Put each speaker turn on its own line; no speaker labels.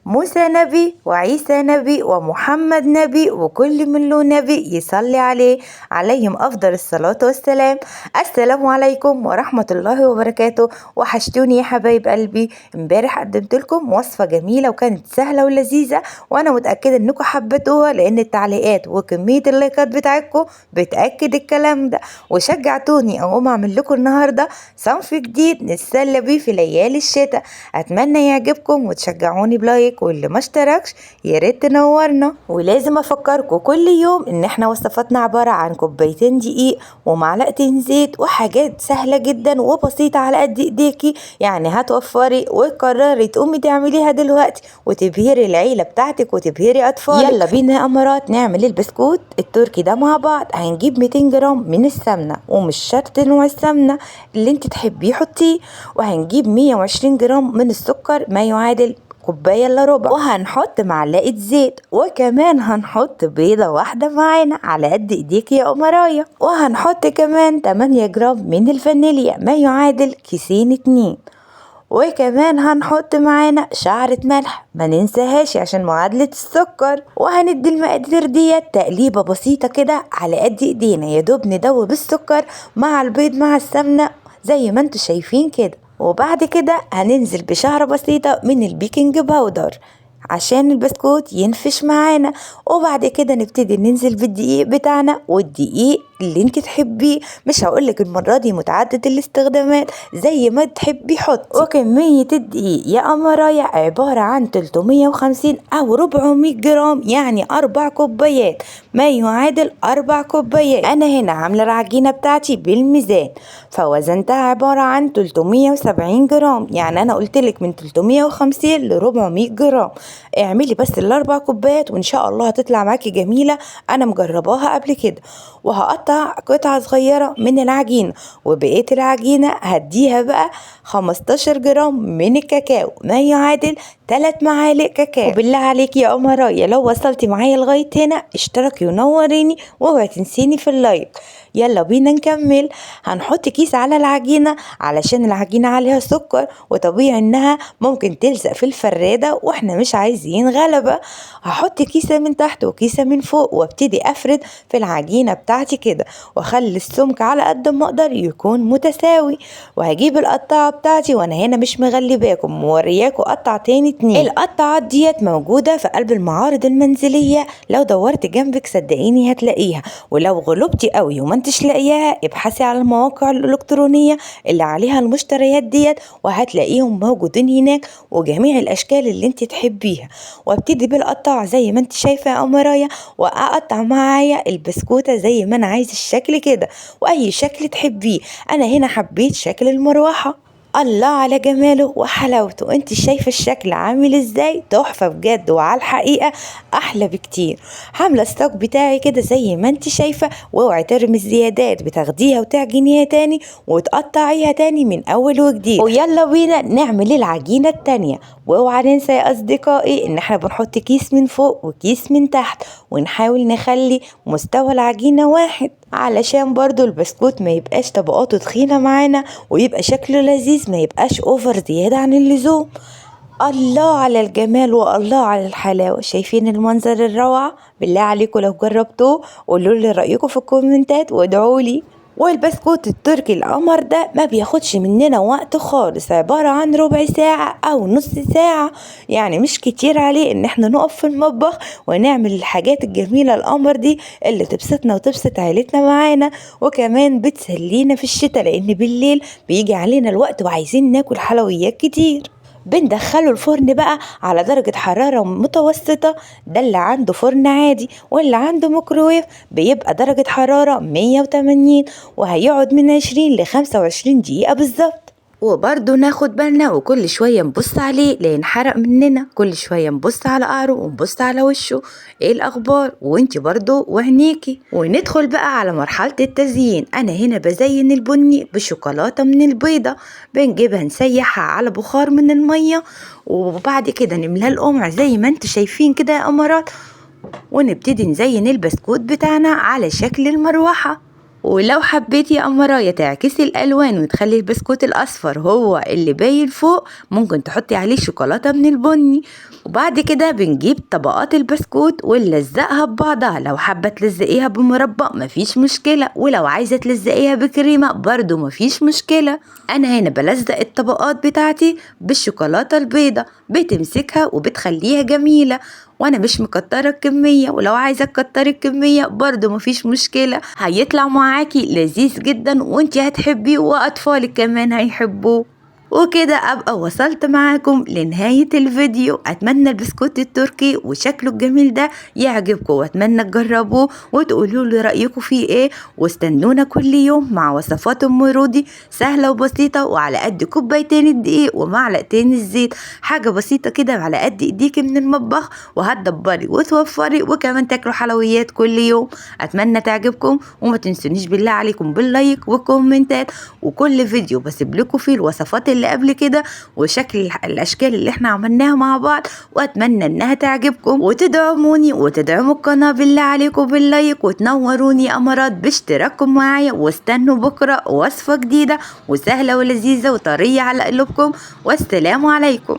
موسى نبي وعيسى نبي ومحمد نبي وكل من له نبي يصلي عليه عليهم أفضل الصلاة والسلام. السلام عليكم ورحمة الله وبركاته. وحشتوني يا حبايب قلبي. امبارح قدمت لكم وصفة جميلة وكانت سهلة ولذيذة، وانا متأكدة انكم حبيتوها لان التعليقات وكمية اللايكات بتاعتكم بتأكد الكلام ده، وشجعتوني اقوم اعمل لكم النهاردة صنف جديد نتسلى بيه في ليالي الشتاء. اتمنى يعجبكم وتشجعوني بلايك، واللي ما اشتركش يا ريت تنورنا. ولازم افكركم كل يوم ان احنا وصفاتنا عبارة عن كوبايتين دقيق ومعلقتين زيت، وحاجات سهلة جدا وبسيطة على قد ايديكي، يعني هتوفري وتقرري تقومي تعمليها دلوقتي وتبهري العيلة بتاعتك وتبهري اطفالك. يلا بينا يا امارات نعمل البسكوت التركي ده مع بعض. هنجيب 200 جرام من السمنة، ومش شرط نوع السمنة اللي انت تحبيه حطيه، وهنجيب 120 جرام من السكر ما يعادل كوباية الا ربع، وهنحط معلقة زيت، وكمان هنحط بيضة واحدة معانا على قد ايديك يا قمراية، وهنحط كمان 8 جرام من الفانيليا ما يعادل كيسين 2، وكمان هنحط معانا شعرة ملح ما ننساهاش عشان معادلة السكر. وهندي المقادير ديت تقليبة بسيطة كده على قد ايدينا، يا دوب ندوب السكر مع البيض مع السمنة زي ما انتوا شايفين كده. وبعد كده هننزل بشعرة بسيطة من البيكنج باودر عشان البسكوت ينفش معانا، وبعد كده نبتدي ننزل بالدقيق بتاعنا، والدقيق اللي انت تحبيه، مش هقولك المرة دي متعدد الاستخدامات، زي ما تحبي حطي. وكمية الدقيق يا قمرايا عبارة عن 350 او 400 جرام، يعني 4 كوبايات ما يعادل 4 كوبايات. انا هنا عاملة العجينة بتاعتي بالميزان، فوزنتها عبارة عن 370 جرام، يعني انا قلتلك من 350 ل 400 جرام. اعملي بس ال4 كوبايات وان شاء الله هتطلع معاكي جميلة، انا مجرباها قبل كده. وهقطع قطعة صغيرة من العجينة، وبقية العجينة هديها بقى 15 جرام من الكاكاو ما يعادل 3 معالق كاكاو. وبالله عليك يا قمرايا لو وصلتي معايا لغاية هنا اشتركي ونوريني، واوعي تنسيني في اللايك. يلا بينا نكمل. هنحط كيس على العجينة علشان العجينة عليها سكر، وطبيعي انها ممكن تلزق في الفرادة واحنا مش عايزين غلبة. هحط كيسة من تحت وكيسة من فوق، وابتدي افرد في العجينة بتاعتي كده، واخلي السمك على قد ما اقدر يكون متساوي. وهجيب القطعة بتاعتي، وانا هنا مش مغلباكم مورياكم قطعة تاني 2. القطعات ديت موجودة في قلب المعارض المنزلية، لو دورت جنبك صدقيني هتلاقيها، ولو غلبتي قوي وما انتش لاقياها ابحثي على المواقع الالكترونية اللي عليها المشتريات ديت وهتلاقيهم موجودين هناك، وجميع الاشكال اللي انت تحبيها. وابتدي بالقطع زي ما انت شايفة يا قمرايا، واقطع معايا البسكوتة زي ما انا عايز الشكل كده، واي شكل تحبيه. انا هنا حبيت شكل المروحة. الله على جماله وحلاوته، انت شايفه الشكل عامل ازاي؟ تحفه بجد، وعلى الحقيقه احلى بكتير. عامله الصاج بتاعي كده زي ما انت شايفه، واوعي ترمي الزيادات، بتاخديها وتعجنيها تاني وتقطعيها تاني من اول وجديد. ويلا بينا نعمل العجينه التانيه. واوعى ننسى يا اصدقائي ان احنا بنحط كيس من فوق وكيس من تحت، ونحاول نخلي مستوى العجينه واحد علشان برضو البسكوت ما يبقاش طبقاته تخينة معانا، ويبقى شكله لذيذ، ما يبقاش اوفر زيادة عن اللزوم. الله على الجمال والله على الحلاوة. شايفين المنظر الروعة؟ بالله عليكم لو جربتوه قولوا لي رأيكم في الكومنتات وادعوا لي. والبسكوت التركي القمر ده ما بياخدش مننا وقت خالص، عبارة عن ربع ساعة او نص ساعة، يعني مش كتير عليه ان احنا نقف في المطبخ ونعمل الحاجات الجميلة القمر دي اللي تبسطنا وتبسط عيلتنا معانا، وكمان بتسلينا في الشتاء لان بالليل بيجي علينا الوقت وعايزين ناكل حلويات كتير. بندخله الفرن بقى على درجة حرارة متوسطة، ده اللي عنده فرن عادي، واللي عنده ميكروويف بيبقى درجة حرارة 180، وهيقعد من 20 ل 25 دقيقة بالظبط. وبرضه ناخد بالنا وكل شوية نبص عليه لان حرق مننا، كل شوية نبص على قعره ونبص على وشه ايه الاخبار، وانتي برضه وعينيكي. وندخل بقى على مرحلة التزيين. انا هنا بزين البني بشوكولاتة من البيضة، بنجيبها نسيحها على بخار من المية، وبعد كده نملاها القمع زي ما انتوا شايفين كده يا قمرات، ونبتدي نزين البسكوت بتاعنا على شكل المروحة. ولو حبيتي يا أمراية تعكسي الألوان وتخلي البسكوت الأصفر هو اللي باين فوق، ممكن تحطي عليه شوكولاتة من البني. وبعد كده بنجيب طبقات البسكوت ونلزقها ببعضها، لو حابة تلزقيها بمربى مفيش مشكلة، ولو عايزة تلزقيها بكريمة برضو مفيش مشكلة. أنا هنا بلزق الطبقات بتاعتي بالشوكولاتة البيضة، بتمسكها وبتخليها جميلة، وانا مش مكتره الكميه، ولو عايزه تكتري الكميه برضو مفيش مشكله، هيطلع معاكي لذيذ جدا وانتي هتحبيه واطفالك كمان هيحبوه. وكده ابقى وصلت معاكم لنهاية الفيديو. اتمنى البسكوت التركي وشكله الجميل ده يعجبكم، واتمنى تجربوه وتقولوا لي رأيكم فيه ايه، واستنونا كل يوم مع وصفات ام رودي سهلة وبسيطة وعلى قد كوبايتين الدقيق ومعلقتين الزيت، حاجة بسيطة كده على قد ايديكي من المطبخ، وهتدبري وتوفري وكمان تاكلوا حلويات كل يوم. اتمنى تعجبكم، وما تنسونيش بالله عليكم باللايك والكومنتات، وكل فيديو بسيب لكم فيه الوصفات اللي قبل كده وشكل الاشكال اللي احنا عملناها مع بعض، واتمنى انها تعجبكم وتدعموني وتدعموا القناة بالله عليكم باللايك، وتنوروني يا امارات باشتراككم معايا، واستنوا بكرة وصفة جديدة وسهلة ولذيذة وطرية على قلوبكم. والسلام عليكم.